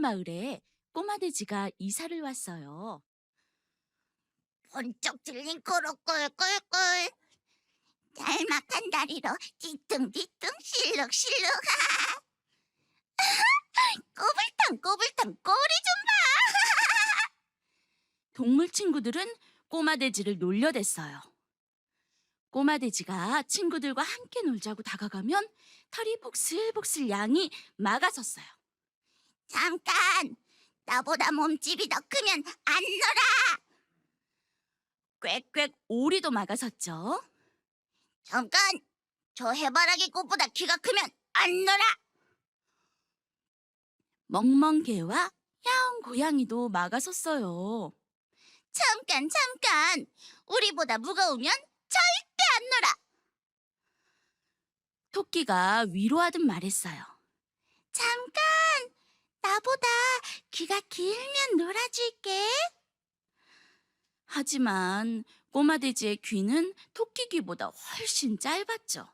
마을에 꼬마 돼지가 이사를 왔어요. 번쩍 들린 코로 꿀꿀꿀 짤막한 다리로 뒤뚱뒤뚱 실룩실룩 꼬불탕꼬불탕 꼬리 좀 동물 친구들은 꼬마 돼지를 놀려댔어요. 꼬마 돼지가 친구들과 함께 놀자고 다가가면 털이 복슬복슬 양이 막아섰어요. 잠깐 나보다 몸집이 더 크면 안 놀아 꽥꽥 오리도 막아섰죠. 잠깐 저 해바라기 꽃보다 키가 크면 안 놀아 멍멍개와 야옹 고양이도 막아섰어요. 잠깐 우리보다 무거우면 절대 안 놀아 토끼가 위로하듯 말했어요. 잠깐 나보다 귀가 길면 놀아줄게 하지만 꼬마 돼지의 귀는 토끼 귀보다 훨씬 짧았죠.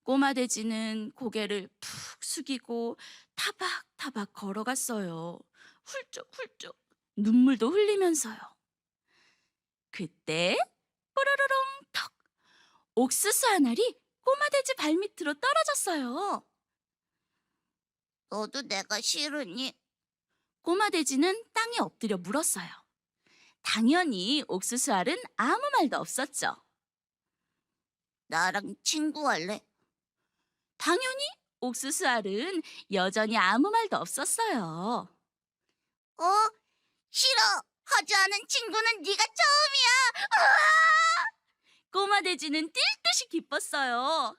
꼬마 돼지는 고개를 푹 숙이고 타박타박 걸어갔어요. 훌쩍훌쩍 눈물도 흘리면서요. 그때 뽀로로롱 턱! 옥수수 한 알이 꼬마 돼지 발밑으로 떨어졌어요. 너도 내가 싫으니 꼬마 돼지는 땅에 엎드려 물었어요. 당연히 옥수수 알은 아무 말도 없었죠. 나랑 친구할래? 당연히 옥수수 알은 여전히 아무 말도 없었어요. 어? 싫어. 하지 않은 친구는 네가 처음이야. 으아! 꼬마 돼지는 뛸 듯이 기뻤어요.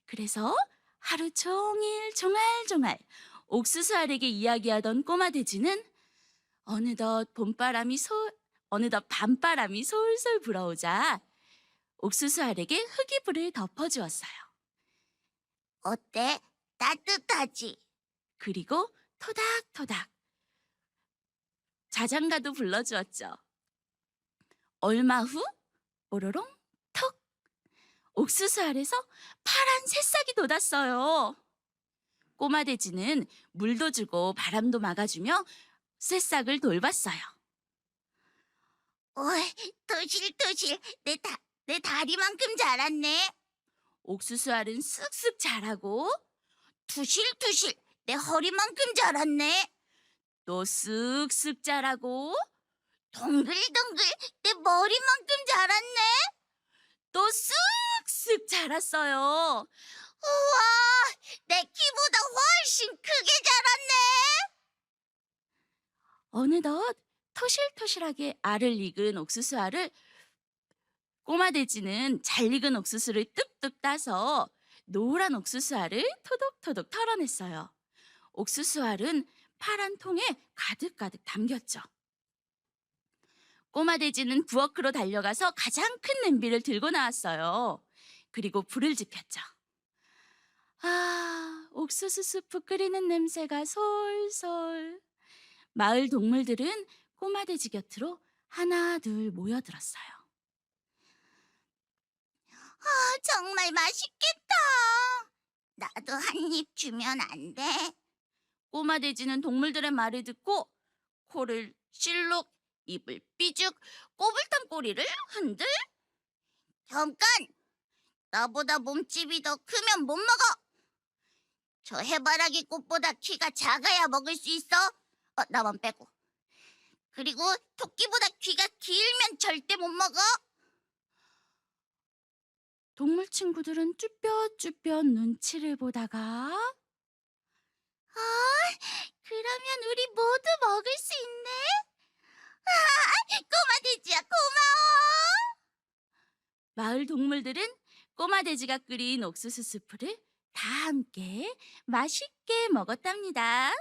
그래서 하루 종일 종알종알 옥수수 알에게 이야기하던 꼬마 돼지는 어느덧 밤바람이 솔솔 불어오자 옥수수 알에게 흙이불을 덮어주었어요. 어때? 따뜻하지? 그리고 토닥토닥 자장가도 불러주었죠. 얼마 후 뽀로롱 턱! 옥수수 알에서 파란 새싹이 돋았어요. 꼬마 돼지는 물도 주고 바람도 막아주며 새싹을 돌봤어요. 어이, 토실토실. 내 다리만큼 자랐네. 옥수수 알은 쓱쓱 자라고 투실투실. 내 허리만큼 자랐네. 또 쓱쓱 자라고 동글동글. 내 머리만큼 자랐네. 또 쓱쓱 자랐어요. 우와, 내 키보다 훨씬 크게 자랐네. 어느덧 토실토실하게 알을 익은 옥수수 알을 꼬마 돼지는 잘 익은 옥수수를 뚝뚝 따서 노란 옥수수 알을 토독토독 털어냈어요. 옥수수 알은 파란 통에 가득가득 담겼죠. 꼬마 돼지는 부엌으로 달려가서 가장 큰 냄비를 들고 나왔어요. 그리고 불을 지폈죠. 아, 옥수수 수프 끓이는 냄새가 솔솔. 마을 동물들은 꼬마 돼지 곁으로 하나 둘 모여들었어요. 정말 맛있겠다. 나도 한 입 주면 안 돼? 꼬마 돼지는 동물들의 말을 듣고 코를 실룩, 입을 삐죽, 꼬불탕 꼬리를 흔들. 잠깐! 나보다 몸집이 더 크면 못 먹어! 저 해바라기 꽃보다 키가 작아야 먹을 수 있어. 나만 빼고. 그리고 토끼보다 귀가 길면 절대 못 먹어. 동물 친구들은 쭈뼛쭈뼛 눈치를 보다가 그러면 우리 모두 먹을 수 있네? 꼬마 돼지야, 고마워! 마을 동물들은 꼬마 돼지가 끓인 옥수수 수프를 다 함께 맛있게 먹었답니다.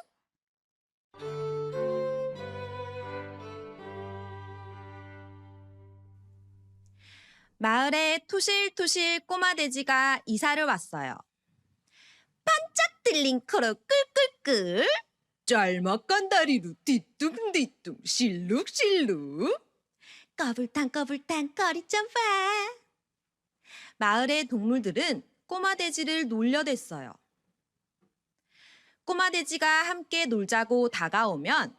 마을에 토실토실 꼬마 돼지가 이사를 왔어요. 반짝 뚫린 코로 꿀꿀꿀, 짤막한 다리로 뒤뚱뒤뚱 실룩실룩, 꺼불탕꺼불탕 거리 좀 봐. 마을의 동물들은 꼬마 돼지를 놀려댔어요. 꼬마 돼지가 함께 놀자고 다가오면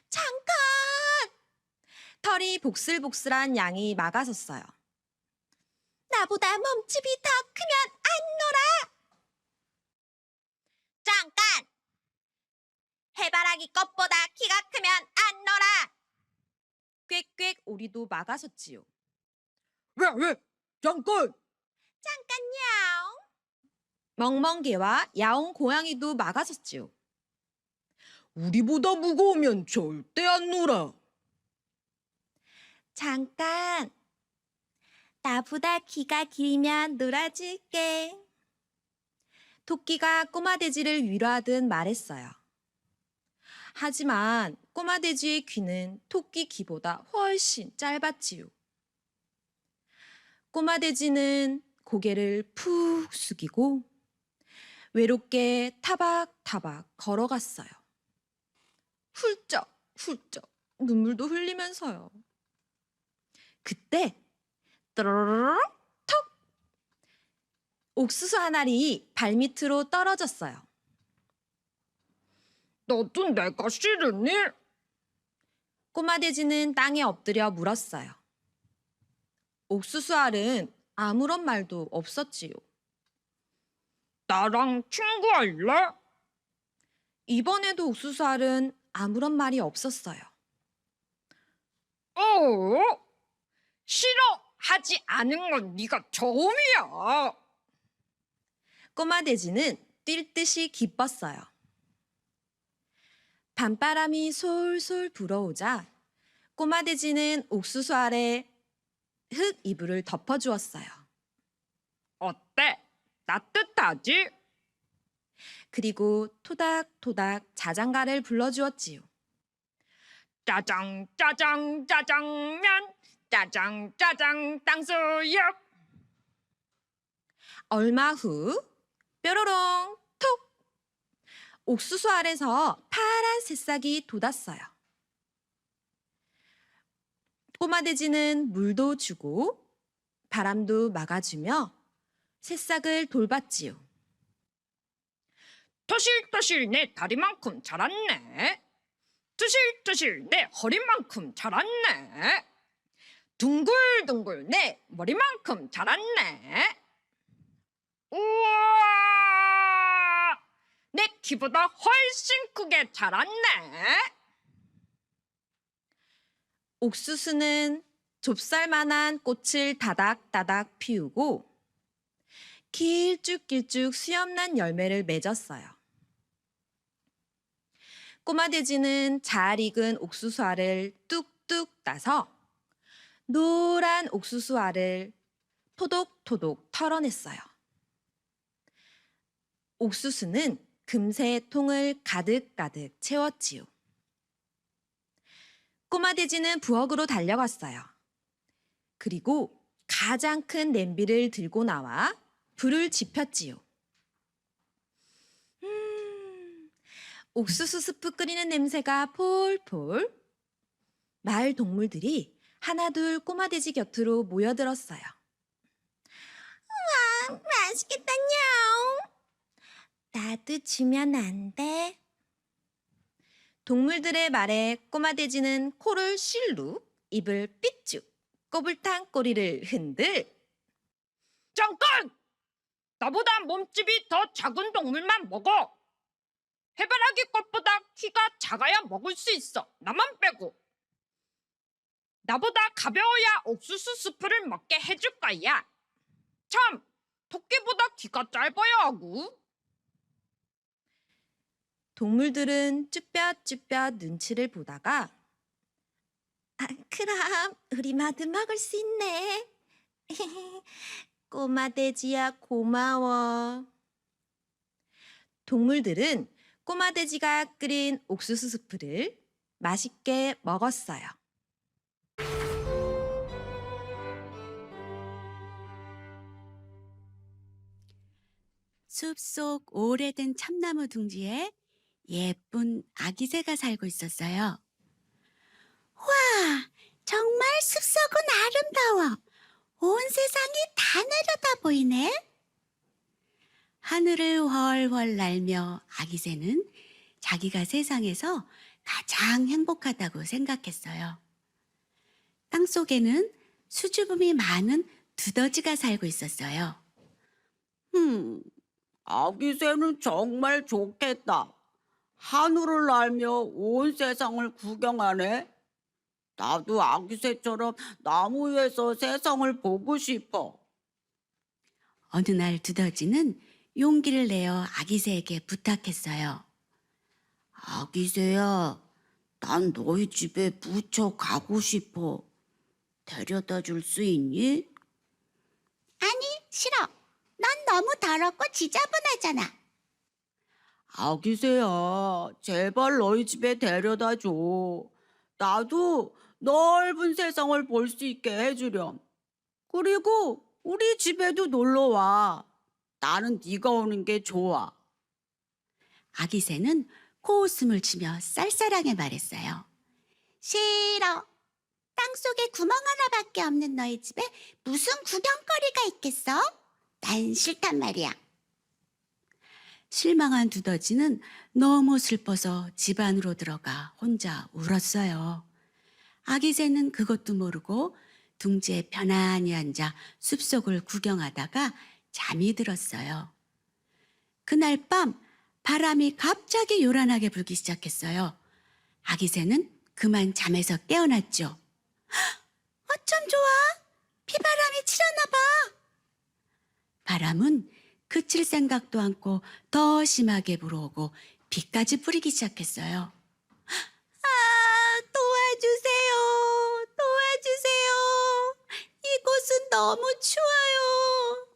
잠깐! 털이 복슬복슬한 양이 막아섰어요. 나보다 몸집이 더 크면 안 놀아! 잠깐! 해바라기 꽃보다 키가 크면 안 놀아! 꽥꽥 오리도 막아섰지요. 왜? 잠깐! 잠깐요. 멍멍개와 야옹 고양이도 막아섰지요. 우리보다 무거우면 절대 안 놀아. 잠깐. 나보다 키가 길면 놀아줄게. 토끼가 꼬마 돼지를 위로하듯 말했어요. 하지만 꼬마 돼지의 귀는 토끼 귀보다 훨씬 짧았지요. 꼬마 돼지는 고개를 푹 숙이고 외롭게 타박타박 걸어갔어요. 훌쩍훌쩍 눈물도 흘리면서요. 그때 또로로록 톡! 옥수수 한 알이 발밑으로 떨어졌어요. 너도 내가 싫으니? 꼬마 돼지는 땅에 엎드려 물었어요. 옥수수 알은 아무런 말도 없었지요. 나랑 친구할래? 이번에도 옥수수 알은 아무런 말이 없었어요. 싫어! 하지 않은 건 네가 처음이야. 꼬마 돼지는 뛸 듯이 기뻤어요. 밤바람이 솔솔 불어오자 꼬마 돼지는 옥수수 아래 흙 이불을 덮어주었어요. 어때? 따뜻하지? 그리고 토닥토닥 자장가를 불러주었지요. 짜장 짜장 짜장면 짜장 짜장 땅수육. 얼마 후 뾰로롱 톡! 옥수수 알에서 파란 새싹이 돋았어요. 꼬마 돼지는 물도 주고 바람도 막아주며 새싹을 돌봤지요. 토실토실 내 다리만큼 자랐네. 토실토실 내 허리만큼 자랐네. 둥글둥글 내 머리만큼 자랐네. 우와! 내 키보다 훨씬 크게 자랐네. 옥수수는 좁쌀만한 꽃을 다닥다닥 피우고 길쭉길쭉 수염난 열매를 맺었어요. 꼬마 돼지는 잘 익은 옥수수 알을 뚝뚝 따서 노란 옥수수 알을 토독토독 털어냈어요. 옥수수는 금세 통을 가득가득 채웠지요. 꼬마 돼지는 부엌으로 달려갔어요. 그리고 가장 큰 냄비를 들고 나와 불을 지폈지요. 옥수수 스프 끓이는 냄새가 폴폴. 마을 동물들이 하나둘 꼬마 돼지 곁으로 모여들었어요. 우와, 맛있겠다뇨. 나도 주면 안 돼? 동물들의 말에 꼬마 돼지는 코를 실룩, 입을 삐쭉, 꼬불탕 꼬리를 흔들. 잠깐! 나보다 몸집이 더 작은 동물만 먹어. 해바라기 꽃보다 키가 작아야 먹을 수 있어. 나만 빼고. 나보다 가벼워야 옥수수 스프를 먹게 해줄 거야. 참, 토끼보다 키가 짧아야 하고. 동물들은 쭈뼛쭈뼛 눈치를 보다가 그럼 우리 모두 먹을 수 있네. 꼬마 돼지야 고마워. 동물들은 꼬마 돼지가 끓인 옥수수 스프를 맛있게 먹었어요. 숲속 오래된 참나무 둥지에 예쁜 아기 새가 살고 있었어요. 와, 정말 숲속은 아름다워. 온 세상이 다 내려다 보이네. 하늘을 훨훨 날며 아기새는 자기가 세상에서 가장 행복하다고 생각했어요. 땅속에는 수줍음이 많은 두더지가 살고 있었어요. 아기새는 정말 좋겠다. 하늘을 날며 온 세상을 구경하네. 나도 아기새처럼 나무 위에서 세상을 보고 싶어. 어느 날 두더지는 용기를 내어 아기새에게 부탁했어요. 아기새야, 난 너희 집에 무척 가고 싶어. 데려다 줄 수 있니? 아니, 싫어. 난 너무 더럽고 지저분하잖아. 아기새야, 제발 너희 집에 데려다 줘. 나도 넓은 세상을 볼 수 있게 해주렴. 그리고 우리 집에도 놀러 와. 나는 네가 오는 게 좋아. 아기새는 코웃음을 치며 쌀쌀하게 말했어요. 싫어. 땅속에 구멍 하나밖에 없는 너희 집에 무슨 구경거리가 있겠어? 난 싫단 말이야. 실망한 두더지는 너무 슬퍼서 집 안으로 들어가 혼자 울었어요. 아기새는 그것도 모르고 둥지에 편안히 앉아 숲속을 구경하다가 잠이 들었어요. 그날 밤 바람이 갑자기 요란하게 불기 시작했어요. 아기새는 그만 잠에서 깨어났죠. 어쩜 좋아? 비바람이 치려나 봐. 바람은 그칠 생각도 않고 더 심하게 불어오고 비까지 뿌리기 시작했어요. 도와주세요. 도와주세요. 이곳은 너무 추워요.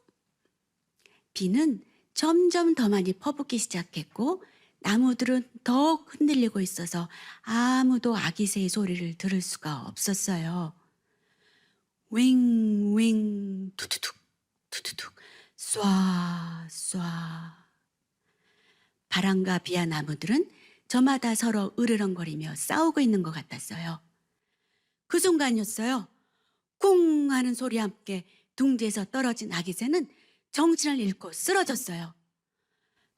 비는 점점 더 많이 퍼붓기 시작했고 나무들은 더욱 흔들리고 있어서 아무도 아기새의 소리를 들을 수가 없었어요. 윙윙 투투툭 투투툭 쏴. 바람과 비와 나무들은 저마다 서로 으르렁거리며 싸우고 있는 것 같았어요. 그 순간이었어요. 쿵 하는 소리와 함께 둥지에서 떨어진 아기새는 정신을 잃고 쓰러졌어요.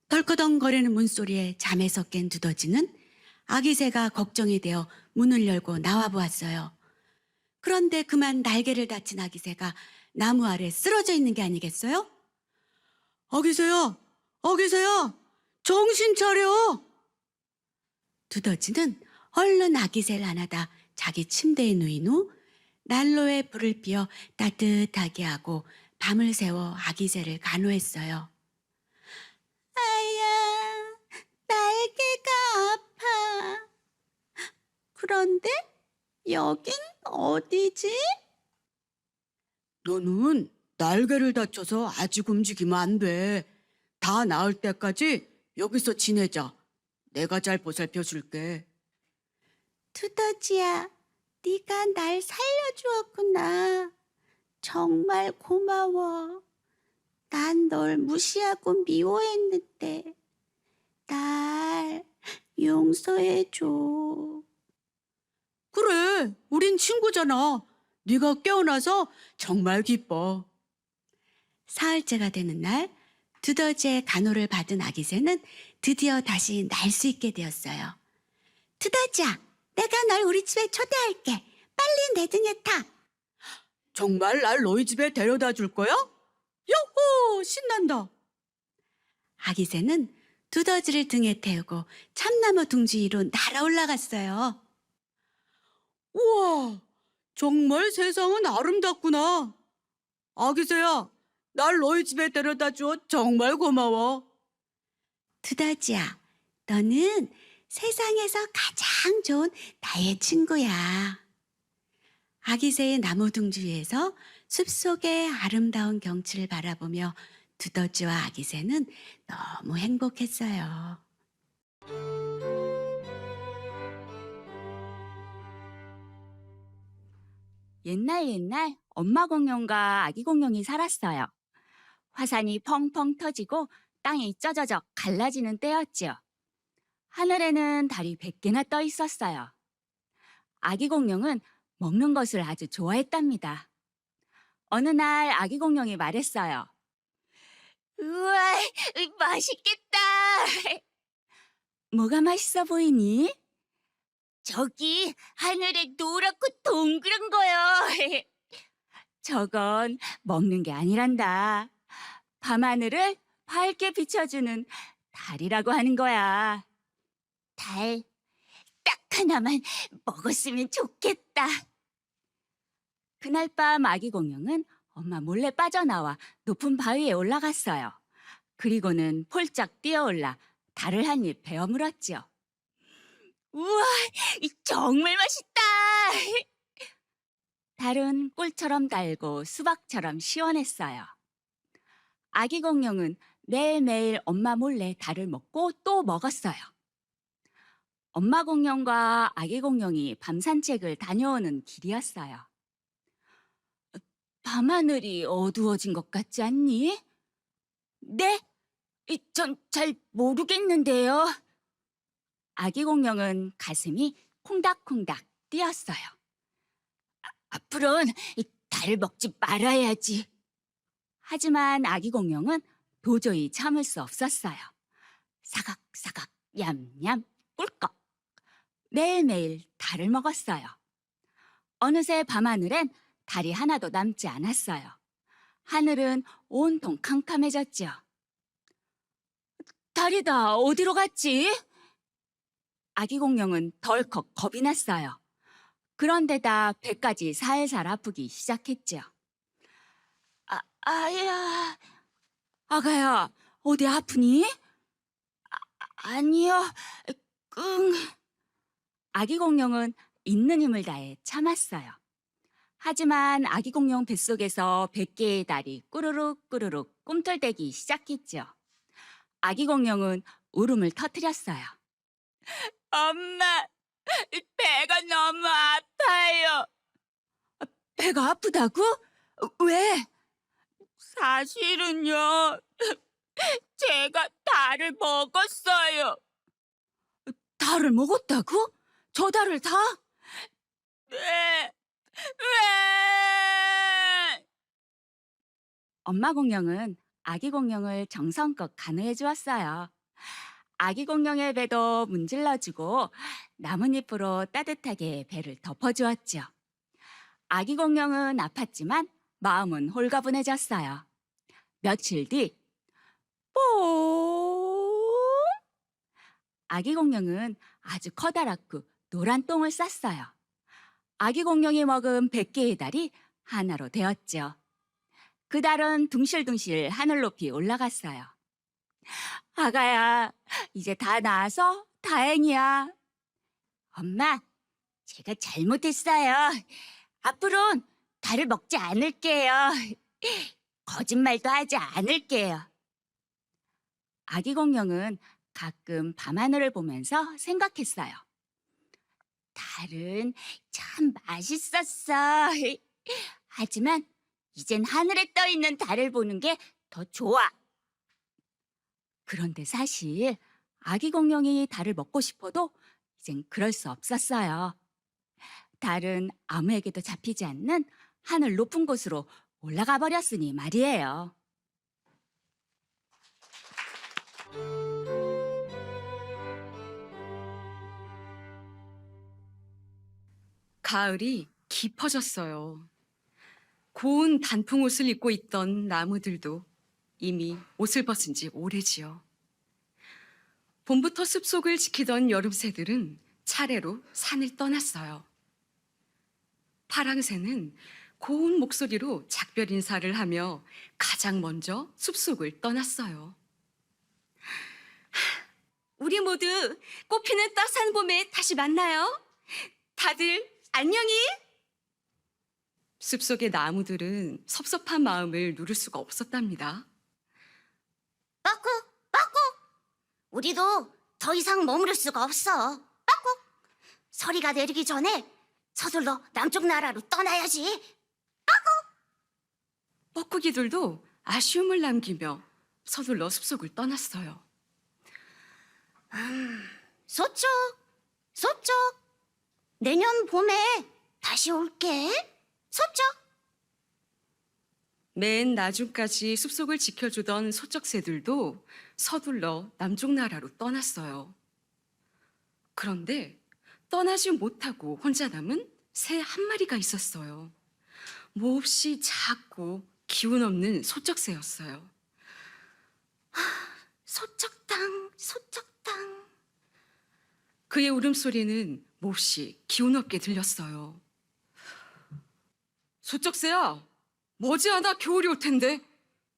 덜커덩거리는 문소리에 잠에서 깬 두더지는 아기새가 걱정이 되어 문을 열고 나와 보았어요. 그런데 그만 날개를 다친 아기새가 나무 아래 쓰러져 있는 게 아니겠어요? 아기새야, 아기새야, 정신 차려! 두더지는 얼른 아기새를 안아다 자기 침대에 누인 후 난로에 불을 피워 따뜻하게 하고 밤을 새워 아기새를 간호했어요. 아야, 날개가 아파. 그런데 여긴 어디지? 너는 날개를 다쳐서 아직 움직이면 안 돼. 다 나을 때까지 여기서 지내자. 내가 잘 보살펴 줄게. 두더지야, 네가 날 살려주었구나. 정말 고마워. 난 널 무시하고 미워했는데 날 용서해줘. 그래, 우린 친구잖아. 네가 깨어나서 정말 기뻐. 사흘째가 되는 날 두더지의 간호를 받은 아기새는 드디어 다시 날 수 있게 되었어요. 두더지야, 내가 널 우리 집에 초대할게. 빨리 내 등에 타. 정말 날 너희 집에 데려다 줄 거야? 요호, 신난다. 아기새는 두더지를 등에 태우고 참나무 둥지 위로 날아 올라갔어요. 우와, 정말 세상은 아름답구나. 아기새야, 날 너희 집에 데려다 줘. 정말 고마워. 두더지야, 너는 세상에서 가장 좋은 나의 친구야. 아기새의 나무 둥지 위에서 숲속의 아름다운 경치를 바라보며 두더지와 아기새는 너무 행복했어요. 옛날 엄마 공룡과 아기 공룡이 살았어요. 화산이 펑펑 터지고 땅이 쩌저적 갈라지는 때였지요. 하늘에는 달이 100개나 떠 있었어요. 아기 공룡은 먹는 것을 아주 좋아했답니다. 어느 날 아기 공룡이 말했어요. 우와, 맛있겠다. 뭐가 맛있어 보이니? 저기 하늘에 노랗고 동그란 거요. 저건 먹는 게 아니란다. 밤하늘을 밝게 비춰주는 달이라고 하는 거야. 달, 딱 하나만 먹었으면 좋겠다. 그날 밤 아기 공룡은 엄마 몰래 빠져나와 높은 바위에 올라갔어요. 그리고는 폴짝 뛰어올라 달을 한 입 베어 물었죠. 우와, 정말 맛있다. 달은 꿀처럼 달고 수박처럼 시원했어요. 아기 공룡은 매일매일 엄마 몰래 달을 먹고 또 먹었어요. 엄마 공룡과 아기 공룡이 밤 산책을 다녀오는 길이었어요. 밤하늘이 어두워진 것 같지 않니? 네? 전 잘 모르겠는데요. 아기 공룡은 가슴이 콩닥콩닥 뛰었어요. 앞으로는 달 먹지 말아야지. 하지만 아기 공룡은 도저히 참을 수 없었어요. 사각사각 얌얌 꿀꺽 매일매일 달을 먹었어요. 어느새 밤하늘엔 달이 하나도 남지 않았어요. 하늘은 온통 캄캄해졌죠. 달이다 어디로 갔지? 아기 공룡은 덜컥 겁이 났어요. 그런데다 배까지 살살 아프기 시작했죠. 아야, 아가야, 어디 아프니? 아니요. 끙. 아기 공룡은 있는 힘을 다해 참았어요. 하지만 아기 공룡 뱃속에서 100개의 달이 꾸르륵 꾸르륵 꿈틀대기 시작했죠. 아기 공룡은 울음을 터뜨렸어요. 엄마, 배가 너무 아파요. 배가 아프다고? 왜? 사실은요, 제가 달을 먹었어요. 달을 먹었다고? 저 달을 다? 네, 왜? 엄마 공룡은 아기 공룡을 정성껏 간호해 주었어요. 아기 공룡의 배도 문질러주고 나뭇잎으로 따뜻하게 배를 덮어주었죠. 아기 공룡은 아팠지만 마음은 홀가분해졌어요. 며칠 뒤, 뽀! 아기 공룡은 아주 커다랗고 노란 똥을 쌌어요. 아기 공룡이 먹은 100개의 달이 하나로 되었죠. 그 달은 둥실둥실 하늘 높이 올라갔어요. 아가야, 이제 다 나아서 다행이야. 엄마, 제가 잘못했어요. 앞으론 달을 먹지 않을게요. 거짓말도 하지 않을게요. 아기 공룡은 가끔 밤하늘을 보면서 생각했어요. 달은 참 맛있었어. 하지만 이젠 하늘에 떠 있는 달을 보는 게 더 좋아. 그런데 사실 아기 공룡이 달을 먹고 싶어도 이젠 그럴 수 없었어요. 달은 아무에게도 잡히지 않는 하늘 높은 곳으로 올라가 버렸으니 말이에요. 가을이 깊어졌어요. 고운 단풍 옷을 입고 있던 나무들도 이미 옷을 벗은 지 오래지요. 봄부터 숲속을 지키던 여름새들은 차례로 산을 떠났어요. 파랑새는 고운 목소리로 작별 인사를 하며 가장 먼저 숲속을 떠났어요. 우리 모두 꽃피는 따스한 봄에 다시 만나요. 다들 안녕히. 숲속의 나무들은 섭섭한 마음을 누를 수가 없었답니다. 빠꾸, 빠꾸. 우리도 더 이상 머무를 수가 없어. 빠꾸. 서리가 내리기 전에 서둘러 남쪽 나라로 떠나야지. 뻐꾸기들도 아쉬움을 남기며 서둘러 숲속을 떠났어요. 서쪽, 서쪽. 내년 봄에 다시 올게. 서쪽. 맨 나중까지 숲속을 지켜주던 소쩍새들도 서둘러 남쪽 나라로 떠났어요. 그런데 떠나지 못하고 혼자 남은 새 한 마리가 있었어요. 몹시 작고 기운 없는 소쩍새였어요. 소쩍당, 소쩍당. 그의 울음소리는 몹시 기운 없게 들렸어요. 소쩍새야, 머지않아 겨울이 올 텐데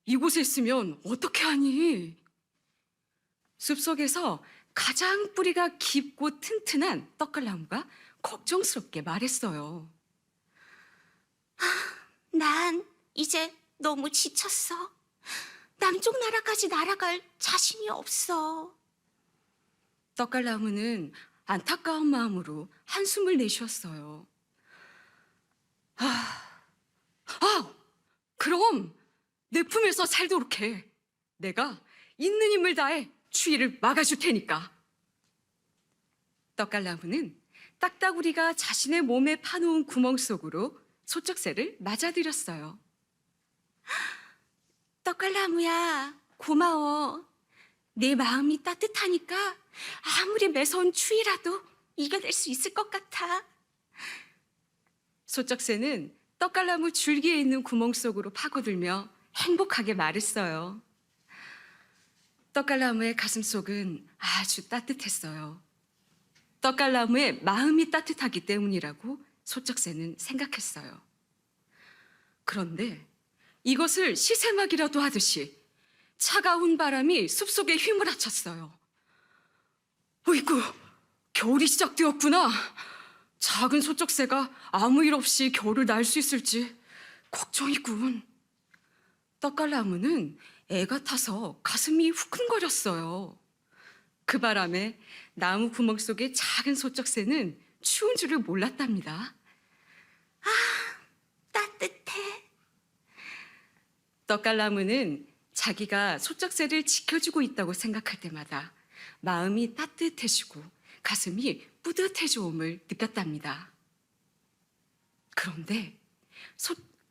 이곳에 있으면 어떻게 하니? 숲속에서 가장 뿌리가 깊고 튼튼한 떡갈나무가 걱정스럽게 말했어요. 난 이제 너무 지쳤어. 남쪽 나라까지 날아갈 자신이 없어. 떡갈나무는 안타까운 마음으로 한숨을 내쉬었어요. 그럼 내 품에서 살도록 해. 내가 있는 힘을 다해 추위를 막아줄 테니까. 떡갈나무는 딱따구리가 자신의 몸에 파놓은 구멍 속으로 소쩍새를 맞아들였어요. 떡갈나무야, 고마워. 내 마음이 따뜻하니까 아무리 매서운 추위라도 이겨낼 수 있을 것 같아. 소쩍새는 떡갈나무 줄기에 있는 구멍 속으로 파고들며 행복하게 말했어요. 떡갈나무의 가슴속은 아주 따뜻했어요. 떡갈나무의 마음이 따뜻하기 때문이라고 소쩍새는 생각했어요. 그런데 이것을 시세막이라도 하듯이 차가운 바람이 숲속에 휘몰아쳤어요. 어이구, 겨울이 시작되었구나. 작은 소쩍새가 아무 일 없이 겨울을 날 수 있을지 걱정이군. 떡갈나무는 애가 타서 가슴이 후끈거렸어요. 그 바람에 나무 구멍 속의 작은 소쩍새는 추운 줄을 몰랐답니다. 따뜻해. 떡갈나무는 자기가 소쩍새를 지켜주고 있다고 생각할 때마다 마음이 따뜻해지고 가슴이 뿌듯해져옴을 느꼈답니다. 그런데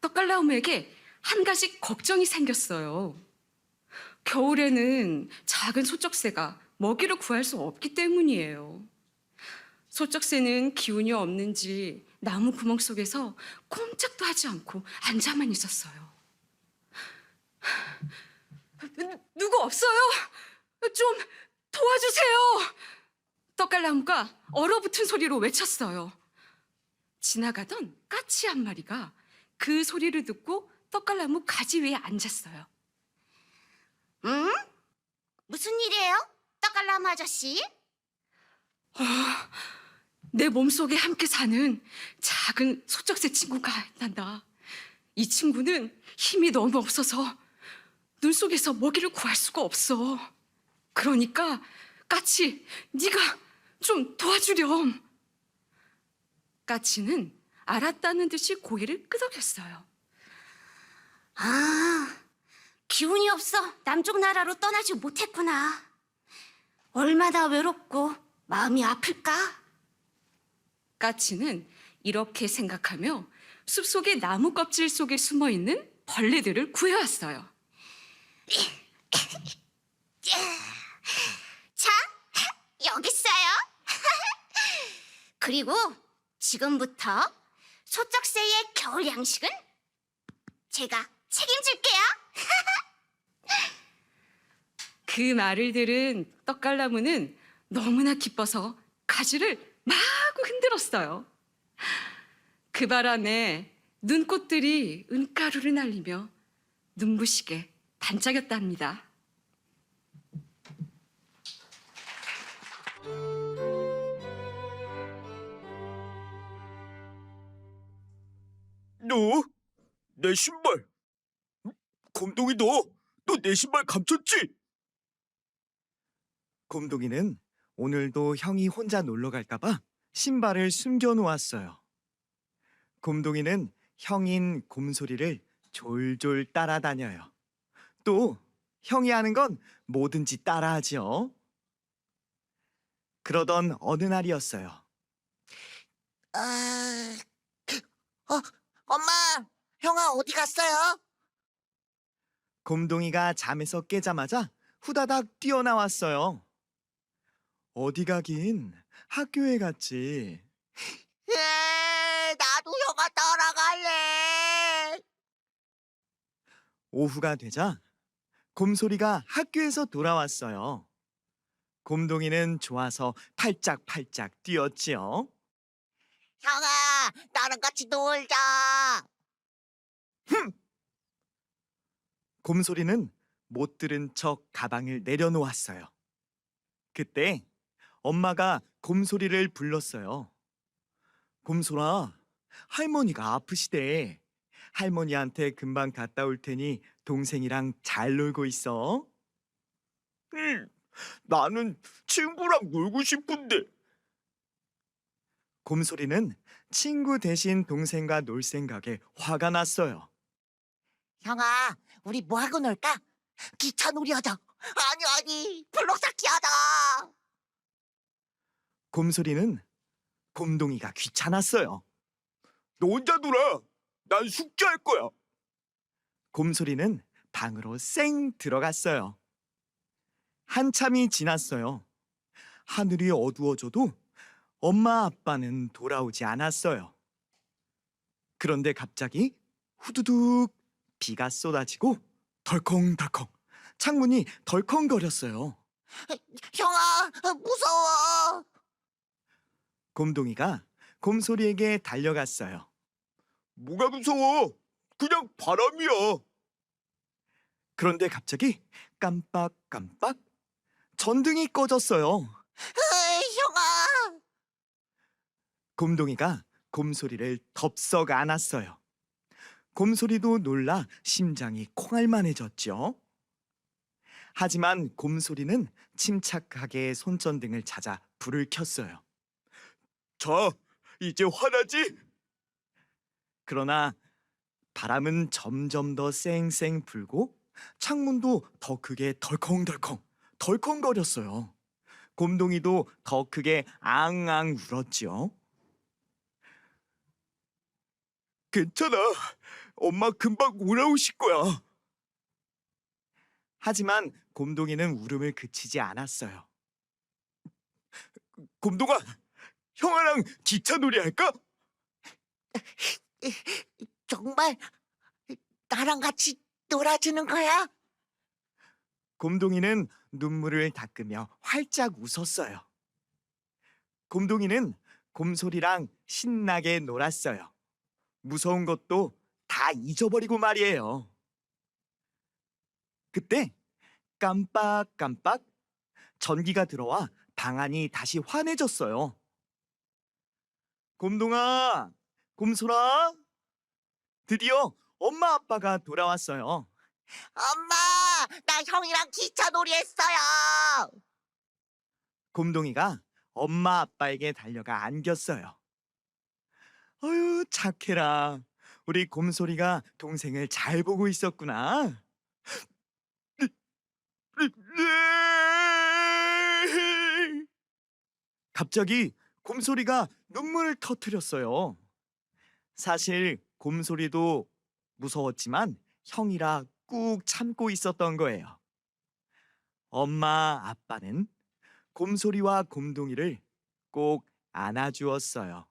떡갈나무에게 한 가지 걱정이 생겼어요. 겨울에는 작은 소쩍새가 먹이를 구할 수 없기 때문이에요. 소쩍새는 기운이 없는지 나무 구멍 속에서 꼼짝도 하지 않고 앉아만 있었어요. 누구 없어요? 좀 도와주세요! 떡갈나무가 얼어붙은 소리로 외쳤어요. 지나가던 까치 한 마리가 그 소리를 듣고 떡갈나무 가지 위에 앉았어요. 응? 무슨 일이에요? 떡갈나무 아저씨? 내 몸속에 함께 사는 작은 소쩍새 친구가 있단다. 이 친구는 힘이 너무 없어서 눈 속에서 먹이를 구할 수가 없어. 그러니까 까치, 네가 좀 도와주렴. 까치는 알았다는 듯이 고개를 끄덕였어요. 기운이 없어 남쪽 나라로 떠나지 못했구나. 얼마나 외롭고 마음이 아플까? 까치는 이렇게 생각하며 숲속의 나무 껍질 속에 숨어있는 벌레들을 구해왔어요. 자, 여기 있어요. 그리고 지금부터 소쩍새의 겨울 양식은 제가 책임질게요. 그 말을 들은 떡갈나무는 너무나 기뻐서 가지를 마구 흔들었어요. 그 바람에 눈꽃들이 은가루를 날리며 눈부시게 반짝였답니다. 너? 내 신발. 곰동이 너 내 신발 감췄지? 곰동이는 오늘도 형이 혼자 놀러 갈까봐 신발을 숨겨놓았어요. 곰동이는 형인 곰소리를 졸졸 따라다녀요. 또 형이 하는 건 뭐든지 따라하지요. 그러던 어느 날이었어요. 엄마, 형아 어디 갔어요? 곰동이가 잠에서 깨자마자 후다닥 뛰어나왔어요. 어디 가긴 학교에 갔지. 나도 형아 따라갈래. 오후가 되자 곰소리가 학교에서 돌아왔어요. 곰동이는 좋아서 팔짝팔짝 뛰었지요. 형아, 나랑 같이 놀자. 곰소리는 못 들은 척 가방을 내려놓았어요. 그때 엄마가 곰소리를 불렀어요. 곰소라, 할머니가 아프시대. 할머니한테 금방 갔다 올 테니 동생이랑 잘 놀고 있어. 나는 친구랑 놀고 싶은데. 곰소리는 친구 대신 동생과 놀 생각에 화가 났어요. 형아, 우리 뭐 하고 놀까? 기차 놀이 하자. 아니, 블록 쌓기 하자. 곰소리는 곰동이가 귀찮았어요. 너 혼자 놀아. 난 숙제할 거야. 곰소리는 방으로 쌩 들어갔어요. 한참이 지났어요. 하늘이 어두워져도 엄마 아빠는 돌아오지 않았어요. 그런데 갑자기 후두둑 비가 쏟아지고 덜컹덜컹 창문이 덜컹거렸어요. 형아, 무서워. 곰동이가 곰소리에게 달려갔어요. 뭐가 무서워? 그냥 바람이야. 그런데 갑자기 깜빡깜빡 전등이 꺼졌어요. 형아. 곰동이가 곰소리를 덥석 안았어요. 곰소리도 놀라 심장이 콩알만해졌죠. 하지만 곰소리는 침착하게 손전등을 찾아 불을 켰어요. 자, 이제 화나지? 그러나 바람은 점점 더 쌩쌩 불고 창문도 더 크게 덜컹거렸어요. 곰동이도 더 크게 앙앙 울었지요. 괜찮아. 엄마 금방 올라오실 거야. 하지만 곰동이는 울음을 그치지 않았어요. 곰동아, 형아랑 기차놀이 할까? 정말 나랑 같이 놀아주는 거야? 곰동이는 눈물을 닦으며 활짝 웃었어요. 곰동이는 곰소리랑 신나게 놀았어요. 무서운 것도 다 잊어버리고 말이에요. 그때 깜빡깜빡 전기가 들어와 방 안이 다시 환해졌어요. 곰동아, 곰소라, 드디어 엄마 아빠가 돌아왔어요. 엄마, 나 형이랑 기차 놀이 했어요. 곰동이가 엄마 아빠에게 달려가 안겼어요. 어휴, 착해라. 우리 곰소리가 동생을 잘 보고 있었구나. 갑자기 곰소리가 눈물을 터뜨렸어요. 사실 곰소리도 무서웠지만 형이라 꾹 참고 있었던 거예요. 엄마, 아빠는 곰소리와 곰동이를 꼭 안아주었어요.